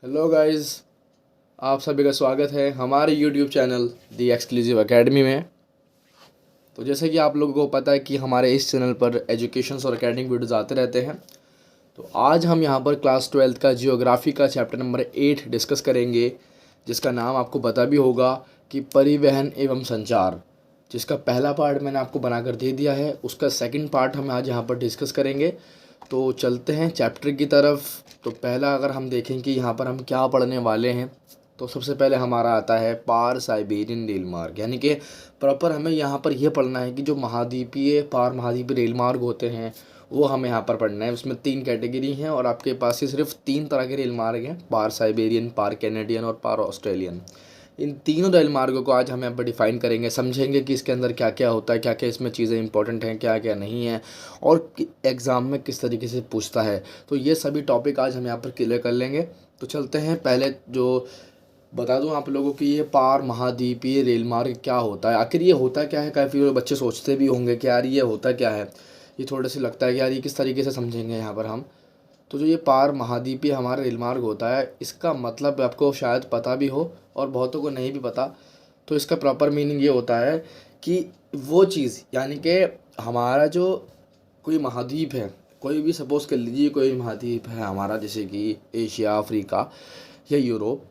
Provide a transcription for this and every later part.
Hello guys, आप सभी का स्वागत है हमारे यूट्यूब चैनल दी एक्सक्लूसिव एकेडमी में। तो जैसे कि आप लोगों को पता है कि हमारे इस चैनल पर एजुकेशंस और एकेडमिक वीडियोज़ आते रहते हैं। तो आज हम यहाँ पर क्लास 12th का जियोग्राफी का चैप्टर नंबर 8 डिस्कस करेंगे, जिसका नाम आपको पता भी होगा कि परिवहन एवं संचार। जिसका पहला पार्ट मैंने आपको बनाकर दे दिया है, उसका सेकंड पार्ट हम आज यहाँ पर डिस्कस करेंगे। तो चलते हैं चैप्टर की तरफ। तो पहला अगर हम देखें कि यहाँ पर हम क्या पढ़ने वाले हैं, तो सबसे पहले हमारा आता है पार साइबेरियन रेल मार्ग। यानी कि प्रॉपर हमें यहाँ पर यह पढ़ना है कि जो महाद्वीपीय पार महाद्वीपीय रेल मार्ग होते हैं वो हमें यहाँ पर पढ़ना है। उसमें 3 कैटेगरी हैं और आपके पास ये सिर्फ 3 तरह के रेल मार्ग हैं, पार साइबेरियन, पार कैनेडियन और पार ऑस्ट्रेलियन। इन तीनों रेल मार्गों को आज हम यहाँ पर डिफ़ाइन करेंगे, समझेंगे कि इसके अंदर क्या क्या होता है, क्या क्या इसमें चीज़ें इंपॉर्टेंट हैं, क्या क्या नहीं है, और एग्ज़ाम में किस तरीके से पूछता है। तो ये सभी टॉपिक आज हम यहाँ पर क्लियर कर लेंगे। तो चलते हैं। पहले जो बता दूं आप लोगों की, ये पार महाद्वीपीय रेल मार्ग क्या होता है, आखिर ये होता क्या है। काफ़ी बच्चे सोचते भी होंगे कि यार ये होता क्या है। ये थोड़े से लगता है कि यार ये किस तरीके से समझेंगे यहाँ पर हम। तो जो ये पार महाद्वीपीय हमारा रेल मार्ग होता है, इसका मतलब आपको शायद पता भी हो और बहुतों को नहीं भी पता। तो इसका प्रॉपर मीनिंग ये होता है कि वो चीज़, यानी कि हमारा जो कोई महाद्वीप है, कोई भी सपोज़ कर लीजिए कोई महाद्वीप है हमारा, जैसे कि एशिया, अफ्रीका या यूरोप।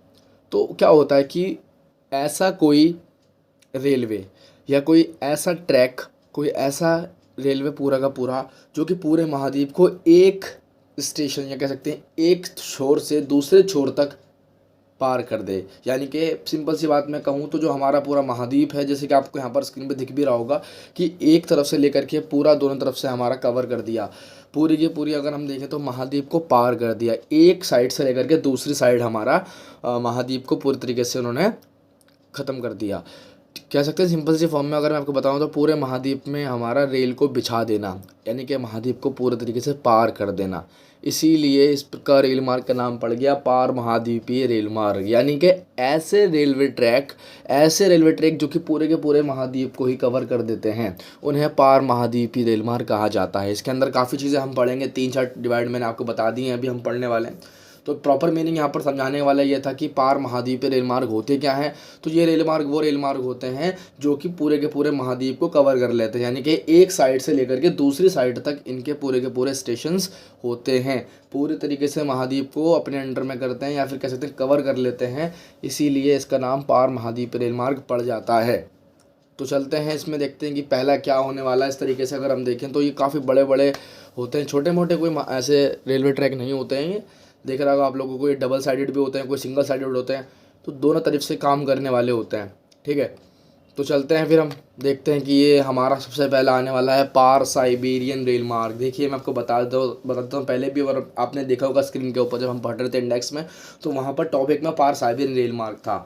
तो क्या होता है कि ऐसा कोई रेलवे या कोई ऐसा ट्रैक, कोई ऐसा रेलवे पूरा का पूरा जो कि पूरे महाद्वीप को एक स्टेशन या कह सकते हैं एक छोर से दूसरे छोर तक पार कर दे। यानी कि सिंपल सी बात मैं कहूँ तो जो हमारा पूरा महाद्वीप है, जैसे कि आपको यहाँ पर स्क्रीन पे दिख भी रहा होगा कि एक तरफ से लेकर के पूरा दोनों तरफ से हमारा कवर कर दिया, पूरी की पूरी अगर हम देखें तो महाद्वीप को पार कर दिया। एक साइड से लेकर के दूसरी साइड हमारा महाद्वीप को पूरी तरीके से उन्होंने ख़त्म कर दिया। कह सकते हैं सिंपल सी फॉर्म में अगर मैं आपको बताऊं तो पूरे महाद्वीप में हमारा रेल को बिछा देना, यानी कि महाद्वीप को पूरे तरीके से पार कर देना। इसीलिए इस प्रकार रेल मार्ग का नाम पड़ गया पार महाद्वीपीय रेल मार्ग। यानी कि ऐसे रेलवे ट्रैक जो कि पूरे के पूरे महाद्वीप को ही कवर कर देते हैं, उन्हें पार महाद्वीपीय रेल मार्ग कहा जाता है। इसके अंदर काफ़ी चीज़ें हम पढ़ेंगे, 3-4 डिवाइड मैंने आपको बता दी हैं, अभी हम पढ़ने वाले हैं। तो प्रॉपर मीनिंग यहाँ पर समझाने वाला ये था कि पार महाद्वीपीय रेल मार्ग होते क्या हैं। तो ये रेल मार्ग वो रेल मार्ग होते हैं जो कि पूरे के पूरे महाद्वीप को कवर कर लेते हैं, यानी कि एक साइड से लेकर के दूसरी साइड तक इनके पूरे के पूरे स्टेशंस होते हैं। पूरी तरीके से महाद्वीप को अपने अंडर में करते हैं या फिर कह सकते हैं कवर कर लेते हैं, इसीलिए इसका नाम पार महाद्वीपीय रेल मार्ग पड़ जाता है। तो चलते हैं, इसमें देखते हैं कि पहला क्या होने वाला है। इस तरीके से अगर हम देखें तो ये काफ़ी बड़े बड़े होते हैं, छोटे मोटे कोई ऐसे रेलवे ट्रैक नहीं होते हैं। ये देख रहा होगा आप लोगों को, ये डबल साइडेड भी होते हैं, कोई सिंगल साइडेड होते हैं। तो दोनों तरफ से काम करने वाले होते हैं, ठीक है। तो चलते हैं फिर हम देखते हैं कि ये हमारा सबसे पहला आने वाला है पार साइबेरियन रेल मार्ग। देखिए मैं आपको बताता हूँ पहले भी, और आपने देखा होगा स्क्रीन के ऊपर जब हम पढ़ रहे थे इंडेक्स में, तो वहाँ पर टॉपिक में पार साइबेरियन रेल मार्ग था।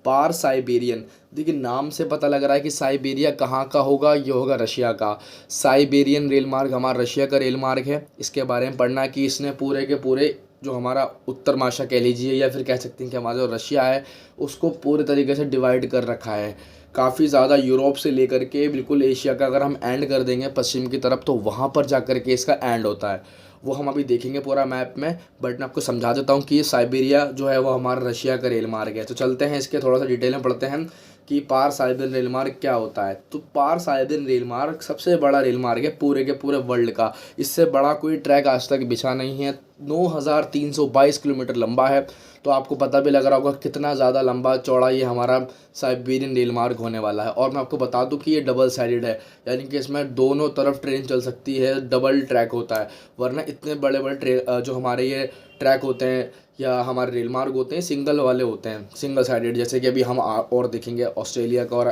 पार साइबेरियन, देखिए नाम से पता लग रहा है कि साइबेरिया कहाँ का होगा, ये होगा रशिया का। साइबेरियन रेल मार्ग हमारा रशिया का रेल मार्ग है। इसके बारे में पढ़ना कि इसने पूरे के पूरे जो हमारा उत्तरमाशा कह लीजिए या फिर कह सकते हैं कि हमारा जो रशिया है उसको पूरे तरीके से डिवाइड कर रखा है। काफ़ी ज़्यादा यूरोप से लेकर के बिल्कुल एशिया का अगर हम एंड कर देंगे पश्चिम की तरफ, तो वहाँ पर जा कर के इसका एंड होता है। वो हम अभी देखेंगे पूरा मैप में, बट मैं आपको समझा देता हूँ कि ये साइबेरिया जो है वो हमारा रशिया का रेल मार्ग है। तो चलते हैं इसके थोड़ा सा डिटेल में पढ़ते हैं कि पार साइबेरियन रेल मार्ग क्या होता है। तो पार साइबेरियन रेल मार्ग सबसे बड़ा रेल मार्ग है पूरे के पूरे वर्ल्ड का। इससे बड़ा कोई ट्रैक आज तक बिछा नहीं है। 9,322 किलोमीटर लंबा है। तो आपको पता भी लग रहा होगा कितना ज़्यादा लंबा चौड़ा ये हमारा साइबेरियन रेल मार्ग होने वाला है। और मैं आपको बता दूं कि ये डबल साइडेड है, यानी कि इसमें दोनों तरफ ट्रेन चल सकती है, डबल ट्रैक होता है। वरना इतने बड़े बड़े ट्रेन जो हमारे ये ट्रैक होते हैं या हमारे रेल मार्ग होते हैं, सिंगल वाले होते हैं, सिंगल साइडेड। जैसे कि अभी हम और देखेंगे ऑस्ट्रेलिया का और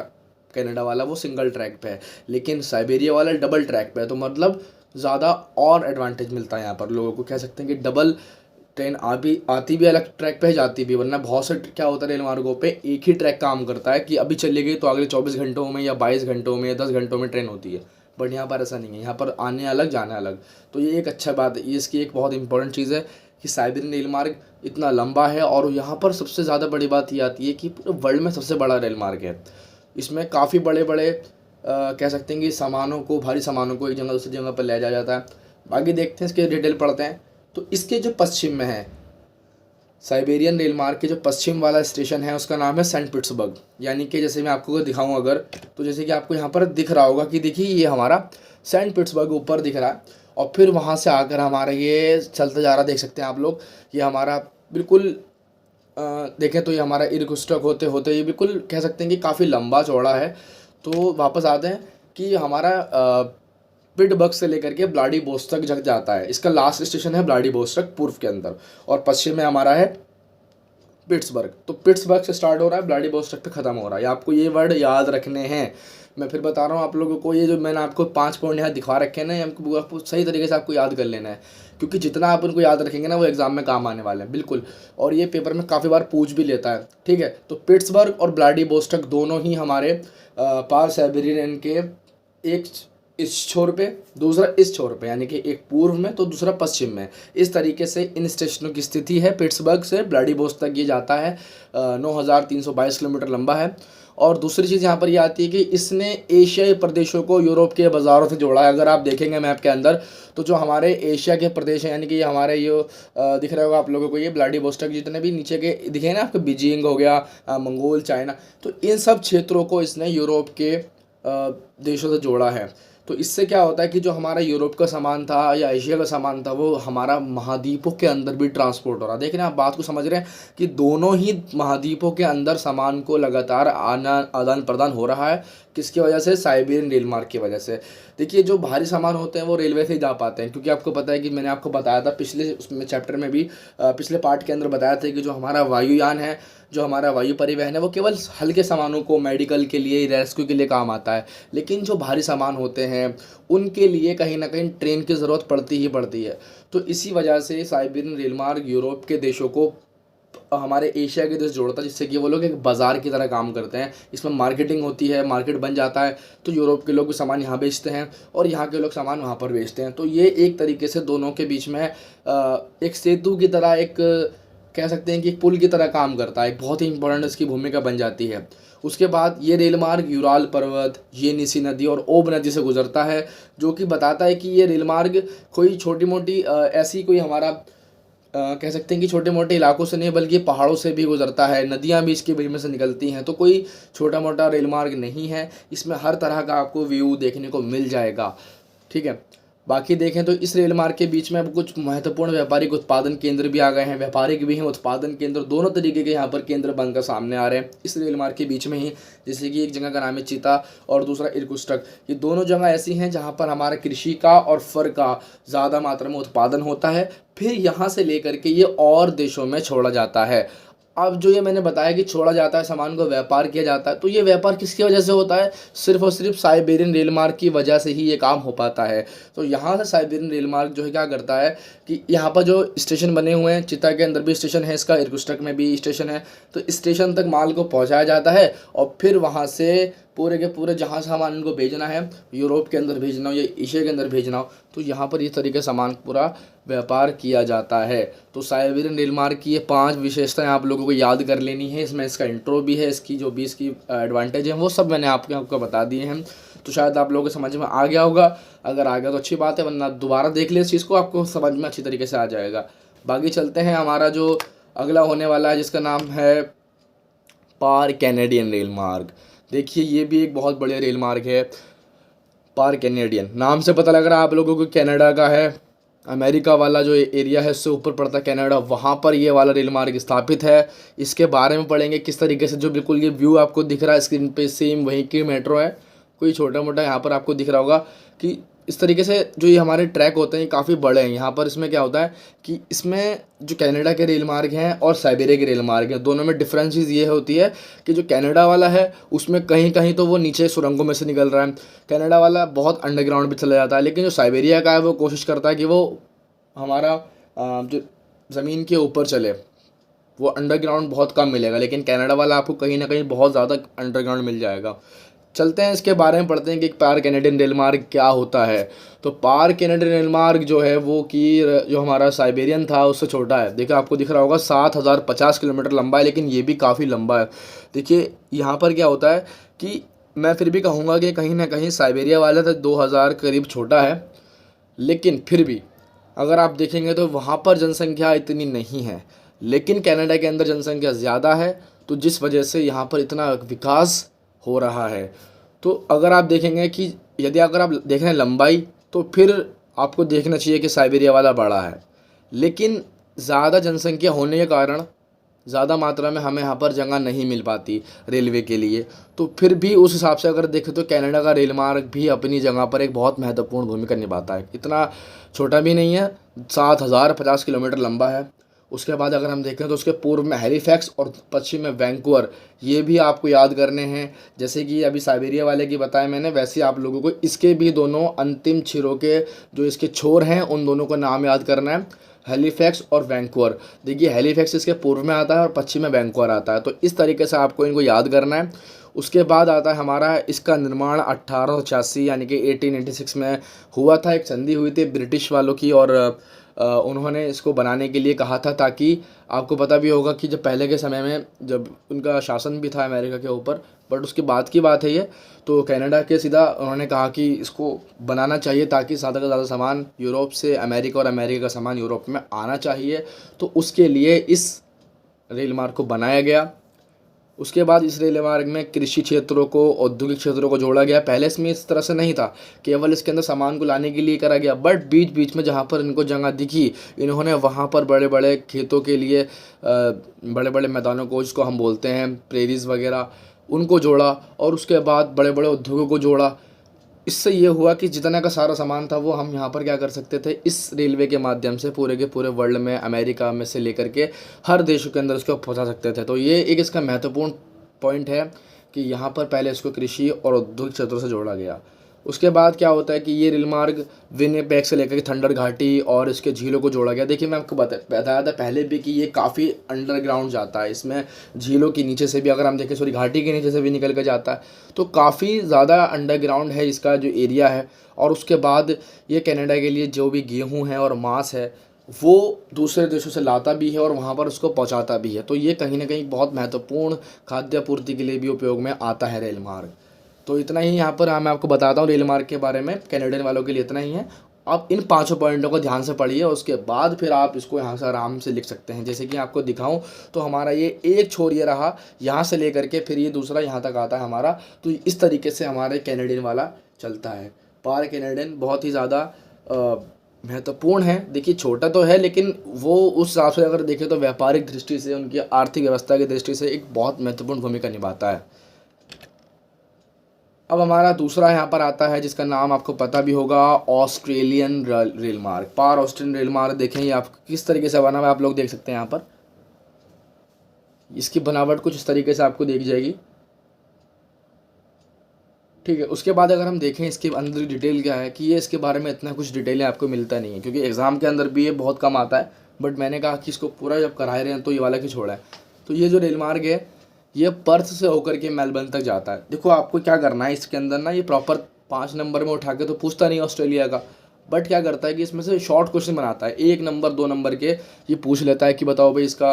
कनाडा वाला वो सिंगल ट्रैक पे है, लेकिन साइबेरिया वाला डबल ट्रैक पे है। तो मतलब ज़्यादा और एडवांटेज मिलता है यहाँ पर लोगों को। कह सकते हैं कि डबल ट्रेन आती भी अलग ट्रैक पे है, जाती भी। वरना बहुत से क्या होता है रेल मार्गों पे एक ही ट्रैक काम करता है कि अभी चली गई तो अगले 24 घंटों में या 22 घंटों में या 10 घंटों में ट्रेन होती है। बट यहाँ पर ऐसा नहीं है, यहाँ पर आने अलग जाने अलग। तो ये एक अच्छा बात है, ये इसकी एक बहुत इंपॉर्टेंट चीज़ है कि साइबेरियन रेल मार्ग इतना लंबा है। और यहाँ पर सबसे ज़्यादा बड़ी बात ये आती है कि पूरे वर्ल्ड में सबसे बड़ा रेल मार्ग है। इसमें काफ़ी बड़े बड़े कह सकते हैं कि सामानों को, भारी सामानों को एक जगह दूसरी जगह पर ले जाया जाता है। आगे देखते हैं, इसके डिटेल पढ़ते हैं। तो इसके जो पश्चिम में है, साइबेरियन रेल मार्ग के जो पश्चिम वाला स्टेशन है उसका नाम है सेंट पीटर्सबर्ग। यानी कि जैसे मैं आपको दिखाऊं अगर, तो जैसे कि आपको यहाँ पर दिख रहा होगा कि देखिए ये हमारा सेंट पीटर्सबर्ग ऊपर दिख रहा है, और फिर वहाँ से आकर हमारा ये चलता जा रहा, देख सकते हैं आप लोग, ये हमारा बिल्कुल देखें तो ये हमारा इरकुस्टक होते होते ये बिल्कुल कह सकते हैं कि काफ़ी लंबा चौड़ा है। तो वापस आते हैं कि हमारा पिटसबर्ग से लेकर के व्लादिवोस्तोक तक जाता है। इसका लास्ट स्टेशन है व्लादिवोस्तोक पूर्व के अंदर, और पश्चिम में हमारा है पिट्सबर्ग। तो पिट्सबर्ग से स्टार्ट हो रहा है, व्लादिवोस्तोक पे ख़त्म हो रहा है। आपको ये वर्ड याद रखने हैं। मैं फिर बता रहा हूँ आप लोगों को, ये जो मैंने आपको 5 पॉइंट यहाँ दिखा रखे हैं ना, आपको सही तरीके से आपको याद कर लेना है, क्योंकि जितना आप उनको याद रखेंगे ना वो एग्जाम में काम आने वाले हैं बिल्कुल। और ये पेपर में काफ़ी बार पूछ भी लेता है, ठीक है। तो पिट्सबर्ग और व्लादिवोस्तोक दोनों ही हमारे पार साइबेरियन के एक इस छोर पे, दूसरा इस छोर पे, यानी कि एक पूर्व में तो दूसरा पश्चिम में। इस तरीके से इन स्टेशनों की स्थिति है। पिट्सबर्ग से व्लादिवोस्तोक तक ये जाता है, 9,322 किलोमीटर लंबा है। और दूसरी चीज़ यहाँ पर ये आती है कि इसने एशियाई प्रदेशों को यूरोप के बाज़ारों से जोड़ा है। अगर आप देखेंगे मैप के अंदर, तो जो हमारे एशिया के प्रदेश हैं, यानी कि ये हमारे ये दिख रहा होगा आप लोगों को, ये व्लादिवोस्तोक जितने भी नीचे के दिखे ना आपको, बीजिंग हो गया, मंगोल, चाइना, तो इन सब क्षेत्रों को इसने यूरोप के देशों से जोड़ा है। तो इससे क्या होता है कि जो हमारा यूरोप का सामान था या एशिया का सामान था, वो हमारा महाद्वीपों के अंदर भी ट्रांसपोर्ट हो रहा है। देख रहे हैं आप, बात को समझ रहे हैं कि दोनों ही महाद्वीपों के अंदर सामान को लगातार आदान प्रदान हो रहा है। किसकी वजह से? साइबेरियन रेल मार्ग की वजह से। देखिए जो भारी सामान होते हैं वो रेलवे से ही जा पाते हैं, क्योंकि आपको पता है कि मैंने आपको बताया था पिछले उसमें चैप्टर में भी, पिछले पार्ट के अंदर बताया था कि जो हमारा वायुयान है, जो हमारा वायु परिवहन है, वो केवल हल्के सामानों को मेडिकल के लिए, रेस्क्यू के लिए काम आता है। लेकिन जो भारी सामान होते हैं उनके लिए कहीं ना कहीं ट्रेन की ज़रूरत पड़ती ही पड़ती है। तो इसी वजह से साइबेरियन रेल मार्ग यूरोप के देशों को हमारे एशिया के देश जोड़ता है, जिससे कि वो लोग एक बाज़ार की तरह काम करते हैं। इसमें मार्केटिंग होती है, मार्केट बन जाता है, तो यूरोप के लोग सामान यहाँ बेचते हैं और यहाँ के लोग सामान वहाँ पर बेचते हैं। तो ये एक तरीके से दोनों के बीच में एक सेतु की तरह, एक कह सकते हैं कि एक पुल की तरह काम करता है। एक बहुत ही इंपॉर्टेंट इसकी भूमिका बन जाती है। उसके बाद ये रेल मार्ग यूराल पर्वत, येनिसी नदी और ओब नदी से गुजरता है, जो कि बताता है कि ये रेल मार्ग कोई छोटी मोटी ऐसी कोई हमारा कह सकते हैं कि छोटे मोटे इलाकों से नहीं, बल्कि पहाड़ों से भी गुजरता है, नदियाँ भी इसके बीच में से निकलती हैं। तो कोई छोटा मोटा रेल मार्ग नहीं है, इसमें हर तरह का आपको व्यू देखने को मिल जाएगा, ठीक है। बाकी देखें तो इस रेल मार्ग के बीच में अब कुछ महत्वपूर्ण व्यापारिक उत्पादन केंद्र भी आ गए हैं, व्यापारिक भी हैं, उत्पादन केंद्र, दोनों तरीके के यहाँ पर केंद्र बनकर सामने आ रहे हैं इस रेल मार्ग के बीच में ही। जैसे कि एक जगह का नाम है चिता और दूसरा इरकुटस्क। ये दोनों जगह ऐसी हैं जहाँ पर हमारा कृषि का और फर का ज़्यादा मात्रा में उत्पादन होता है। फिर यहाँ से लेकर के ये और देशों में छोड़ा जाता है। अब जो ये मैंने बताया कि छोड़ा जाता है, सामान को व्यापार किया जाता है, तो ये व्यापार किसकी वजह से होता है? सिर्फ और सिर्फ साइबेरियन रेल मार्ग की वजह से ही ये काम हो पाता है। तो यहाँ से साइबेरियन रेल मार्ग जो है क्या करता है कि यहाँ पर जो स्टेशन बने हुए हैं, चिता के अंदर भी स्टेशन है इसका, इरकुटस्क में भी स्टेशन है, तो स्टेशन तक माल को पहुँचाया जाता है और फिर वहाँ से पूरे के पूरे जहाँ सामान इनको भेजना है, यूरोप के अंदर भेजना हो या एशिया के अंदर भेजना हो, तो यहाँ पर इस तरीके सामान पूरा व्यापार किया जाता है। तो साइबेरियन रेल मार्ग की ये 5 विशेषताएं आप लोगों को याद कर लेनी है। इसमें इसका इंट्रो भी है, इसकी जो भी इसकी एडवांटेज है वो सब मैंने आपको बता दिए हैं। तो शायद आप लोगों को समझ में आ गया होगा। अगर आ गया तो अच्छी बात है, वरना दोबारा देख ले इस चीज़ को, आपको समझ में अच्छी तरीके से आ जाएगा। बाकी चलते हैं हमारा जो अगला होने वाला है, जिसका नाम है पार कैनेडियन रेल मार्ग। देखिए ये भी एक बहुत बढ़िया रेल मार्ग है। पार कैनेडियन नाम से पता लग रहा है आप लोगों को कनाडा का है, अमेरिका वाला जो एरिया है उससे ऊपर पड़ता है कनाडा, वहाँ पर ये वाला रेल मार्ग स्थापित है। इसके बारे में पढ़ेंगे किस तरीके से, जो बिल्कुल ये व्यू आपको दिख रहा है स्क्रीन पे, सेम वहीं की मेट्रो है। कोई छोटा मोटा यहाँ पर आपको दिख रहा होगा कि इस तरीके से जो ये हमारे ट्रैक होते हैं ये काफ़ी बड़े हैं। यहाँ पर इसमें क्या होता है कि इसमें जो कनाडा के रेल मार्ग हैं और साइबेरिया के रेल मार्ग हैं, दोनों में डिफरेंस चीज़ ये होती है कि जो कनाडा वाला है उसमें कहीं कहीं तो वो नीचे सुरंगों में से निकल रहा है, कनाडा वाला बहुत अंडरग्राउंड भी चला जाता है। लेकिन जो साइबेरिया का है वो कोशिश करता है कि वो हमारा जो ज़मीन के ऊपर चले, वो अंडरग्राउंड बहुत कम मिलेगा, लेकिन कनाडा वाला आपको कहीं ना कहीं बहुत ज़्यादा अंडरग्राउंड मिल जाएगा। चलते हैं इसके बारे में पढ़ते हैं कि पार कैनेडियन रेल मार्ग क्या होता है। तो पार कैनेडियन रेल मार्ग जो है वो कि जो हमारा साइबेरियन था उससे छोटा है। देखिए आपको दिख रहा होगा 7,050 किलोमीटर लंबा है, लेकिन ये भी काफ़ी लंबा है। देखिए यहाँ पर क्या होता है कि मैं फिर भी कहूँगा कि कहीं ना कहीं साइबेरिया वाला तो 2,000 करीब छोटा है, लेकिन फिर भी अगर आप देखेंगे तो वहाँ पर जनसंख्या इतनी नहीं है। लेकिन कनाडा के अंदर जनसंख्या ज़्यादा है, तो जिस वजह से यहाँ पर इतना विकास हो रहा है। तो अगर आप देखेंगे कि यदि अगर आप देख रहे हैं लंबाई, तो फिर आपको देखना चाहिए कि साइबेरिया वाला बड़ा है, लेकिन ज़्यादा जनसंख्या होने के कारण ज़्यादा मात्रा में हमें यहाँ पर जगह नहीं मिल पाती रेलवे के लिए। तो फिर भी उस हिसाब से अगर देखें तो कनाडा का रेल मार्ग भी अपनी जगह पर एक बहुत महत्वपूर्ण भूमिका निभाता है। इतना छोटा भी नहीं है, 7,050 किलोमीटर लंबा है। उसके बाद अगर हम देखें तो उसके पूर्व में हैलिफैक्स और पश्चिम में वैंकूवर, ये भी आपको याद करने हैं। जैसे कि अभी साइबेरिया वाले की बताया मैंने, वैसे आप लोगों को इसके भी दोनों अंतिम छिरों के जो इसके छोर हैं उन दोनों का नाम याद करना है, हैलिफैक्स और वैंकूवर। देखिए हैलिफैक्स इसके पूर्व में आता है और पश्चिम में वैंकूवर आता है, तो इस तरीके से आपको इनको याद करना है। उसके बाद आता है हमारा, इसका निर्माण 1886 यानी कि 1886 में हुआ था। एक संधि हुई थी ब्रिटिश वालों की और उन्होंने इसको बनाने के लिए कहा था, ताकि आपको पता भी होगा कि जब पहले के समय में जब उनका शासन भी था अमेरिका के ऊपर, बट उसके बाद की बात है ये, तो कनाडा के सीधा उन्होंने कहा कि इसको बनाना चाहिए ताकि ज़्यादा से ज़्यादा सामान यूरोप से अमेरिका और अमेरिका का सामान यूरोप में आना चाहिए। तो उसके लिए इस रेल मार्ग को बनाया गया। उसके बाद इस रेल मार्ग में कृषि क्षेत्रों को, औद्योगिक क्षेत्रों को जोड़ा गया। पहले इसमें इस तरह से नहीं था, केवल इसके अंदर सामान को लाने के लिए करा गया, बट बीच बीच में जहाँ पर इनको जगह दिखी, इन्होंने वहाँ पर बड़े बड़े खेतों के लिए बड़े बड़े मैदानों को, जिसको हम बोलते हैं प्रेरीज वगैरह, उनको जोड़ा और उसके बाद बड़े बड़े उद्योगों को जोड़ा। इससे ये हुआ कि जितना का सारा सामान था वो हम यहाँ पर क्या कर सकते थे, इस रेलवे के माध्यम से पूरे के पूरे वर्ल्ड में, अमेरिका में से लेकर के हर देशों के अंदर उसको पहुँचा सकते थे। तो ये एक इसका महत्वपूर्ण पॉइंट है कि यहाँ पर पहले इसको कृषि और औद्योगिक क्षेत्रों से जोड़ा गया। उसके बाद क्या होता है कि ये रेल मार्ग विनिपेग से लेकर के थंडर घाटी और इसके झीलों को जोड़ा गया। देखिए मैं आपको बताया था पहले भी कि ये काफ़ी अंडरग्राउंड जाता है, इसमें झीलों के नीचे से भी, अगर हम देखें सॉरी घाटी के नीचे से भी निकल कर जाता है, तो काफ़ी ज़्यादा अंडरग्राउंड है इसका जो एरिया है। और उसके बाद ये कनाडा के लिए जो भी गेहूँ है और मांस है वो दूसरे देशों से लाता भी है और वहाँ पर उसको पहुँचाता भी है। तो ये कहीं ना कहीं बहुत महत्वपूर्ण खाद्य पूर्ति के लिए भी उपयोग में आता है रेल मार्ग। तो इतना ही यहाँ पर मैं आपको बताता हूँ रेल मार्ग के बारे में, कैनेडियन वालों के लिए इतना ही है। आप इन 5 पॉइंटों को ध्यान से पढ़िए, उसके बाद फिर आप इसको यहाँ से आराम से लिख सकते हैं। जैसे कि आपको दिखाऊं तो हमारा ये एक छोर ये रहा, यहाँ से लेकर के फिर ये दूसरा यहाँ तक आता है हमारा। तो इस तरीके से हमारे कैनेडियन वाला चलता है। पार कैनेडियन बहुत ही ज़्यादा महत्वपूर्ण है। देखिए छोटा तो है, लेकिन वो उस हिसाब से अगर देखें तो व्यापारिक दृष्टि से, उनकी आर्थिक व्यवस्था की दृष्टि से एक बहुत महत्वपूर्ण भूमिका निभाता है। अब हमारा दूसरा यहाँ पर आता है जिसका नाम आपको पता भी होगा, ऑस्ट्रेलियन रेल मार्ग। पार ऑस्ट्रेलियन रेल मार्ग देखें ये आप किस तरीके से बना हुआ है, आप लोग देख सकते हैं यहाँ पर। इसकी बनावट कुछ इस तरीके से आपको दिख जाएगी, ठीक है। उसके बाद अगर हम देखें इसके अंदर डिटेल क्या है, कि ये इसके बारे में इतना कुछ डिटेल आपको मिलता नहीं है, क्योंकि एग्ज़ाम के अंदर भी ये बहुत कम आता है। बट मैंने कहा कि इसको पूरा जब कराए रहे हैं तो ये वाला क्यों छोड़ा है। तो ये जो रेल मार्ग है ये पर्थ से होकर के मेलबर्न तक जाता है। देखो आपको क्या करना है इसके अंदर ना, ये प्रॉपर 5 नंबर में उठा के तो पूछता नहीं ऑस्ट्रेलिया का, बट क्या करता है कि इसमें से शॉर्ट क्वेश्चन बनाता है, 1 नंबर 2 नंबर के ये पूछ लेता है कि बताओ भाई इसका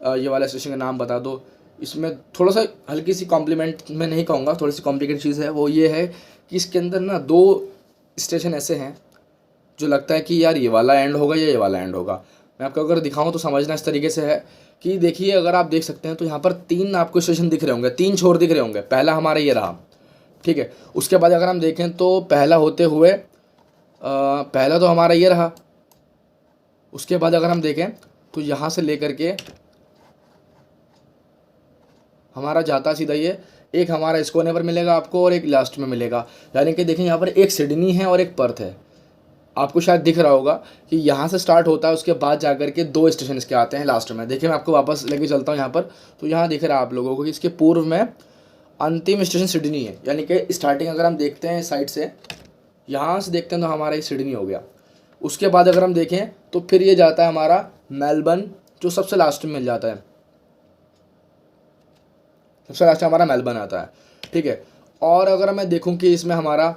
ये वाला स्टेशन का नाम बता दो। इसमें थोड़ा सा हल्की सी कॉम्प्लीमेंट मैं नहीं कहूँगा, थोड़ी सी कॉम्प्लिकेटेड चीज़ है, वो ये है कि इसके अंदर ना 2 स्टेशन ऐसे हैं जो लगता है कि यार ये वाला एंड होगा या ये वाला एंड होगा। मैं आपको अगर दिखाऊं तो समझना इस तरीके से है कि देखिए अगर आप देख सकते हैं तो यहाँ पर 3 आपको स्टेशन दिख रहे होंगे, 3 छोर दिख रहे होंगे। पहला हमारा ये रहा, ठीक है। उसके बाद अगर हम देखें तो पहला होते हुए पहला तो हमारा ये रहा। उसके बाद अगर हम देखें तो यहाँ से लेकर के हमारा जाता सीधा ये, एक हमारा इस कोने पर मिलेगा आपको और एक लास्ट में मिलेगा। यानी कि देखें यहाँ पर एक सिडनी है और एक पर्थ है। आपको शायद दिख रहा होगा कि यहाँ से स्टार्ट होता है, उसके बाद जाकर के 2 स्टेशन इसके आते हैं लास्ट में। देखिए मैं आपको वापस लेके चलता हूँ यहाँ पर, तो यहाँ दिख रहा है आप लोगों को कि इसके पूर्व में अंतिम स्टेशन सिडनी है। यानी कि स्टार्टिंग अगर हम देखते हैं साइड से, यहाँ से देखते हैं तो हमारा ये सिडनी हो गया। उसके बाद अगर हम देखें तो फिर ये जाता है हमारा मेलबर्न, जो सबसे लास्ट में मिल जाता है, सबसे लास्ट हमारा मेलबर्न आता है, ठीक है। और अगर मैं देखूँ कि इसमें हमारा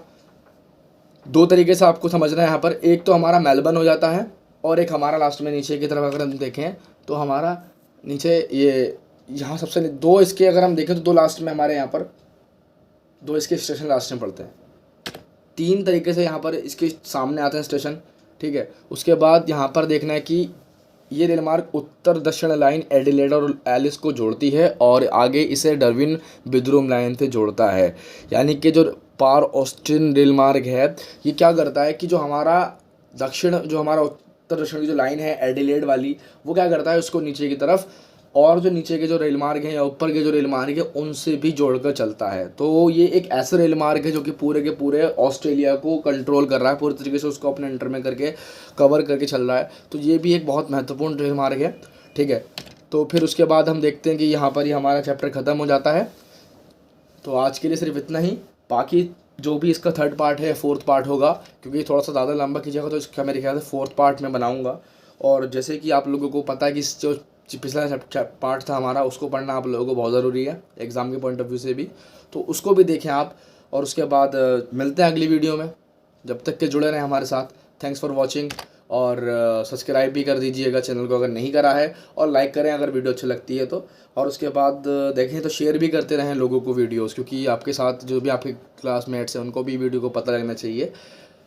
2 तरीके से आपको समझना है यहाँ पर, एक तो हमारा मेलबर्न हो जाता है और एक हमारा लास्ट में नीचे की तरफ अगर हम देखें तो हमारा नीचे ये यहाँ सबसे 2 इसके अगर हम देखें तो 2 लास्ट में हमारे यहाँ पर 2 इसके स्टेशन लास्ट में पड़ते हैं। 3 तरीके से यहाँ पर इसके सामने आते हैं स्टेशन, ठीक है। उसके बाद यहाँ पर देखना है कि ये रेलमार्ग उत्तर दक्षिण लाइन एडिलेड और एलिस को जोड़ती है और आगे इसे डार्विन बिद्रूम लाइन से जोड़ता है। यानी कि जो पार ऑस्टिन रेलमार्ग है ये क्या करता है कि जो हमारा उत्तर दक्षिण की जो लाइन है एडिलेड वाली, वो क्या करता है उसको नीचे की तरफ, और जो नीचे के जो रेल मार्ग हैं या ऊपर के जो रेल मार्ग हैं उनसे भी जोड़कर चलता है। तो ये एक ऐसा रेल मार्ग है जो कि पूरे के पूरे ऑस्ट्रेलिया को कंट्रोल कर रहा है, पूरी तरीके से उसको अपने अंडर में करके कवर करके चल रहा है। तो ये भी एक बहुत महत्वपूर्ण रेल मार्ग है, ठीक है। तो फिर उसके बाद हम देखते हैं कि यहाँ पर ही हमारा चैप्टर ख़त्म हो जाता है। तो आज के लिए सिर्फ इतना ही। बाकी जो भी इसका थर्ड पार्ट है, फोर्थ पार्ट होगा, क्योंकि थोड़ा सा ज़्यादा लंबा कीजिएगा तो इसका मेरे ख्याल से फोर्थ पार्ट में बनाऊँगा। और जैसे कि आप लोगों को पता है कि जो पिछला पार्ट था हमारा, उसको पढ़ना आप लोगों को बहुत ज़रूरी है एग्ज़ाम के पॉइंट ऑफ व्यू से भी, तो उसको भी देखें आप। और उसके बाद मिलते हैं अगली वीडियो में। जब तक के जुड़े रहें हमारे साथ। Thanks for watching. और सब्सक्राइब भी कर दीजिएगा चैनल को अगर नहीं करा है, और लाइक करें अगर वीडियो अच्छी लगती है तो। और उसके बाद देखें तो शेयर भी करते रहें लोगों को वीडियोस, क्योंकि आपके साथ जो भी आपके क्लासमेट्स हैं उनको भी वीडियो को पता लगना चाहिए।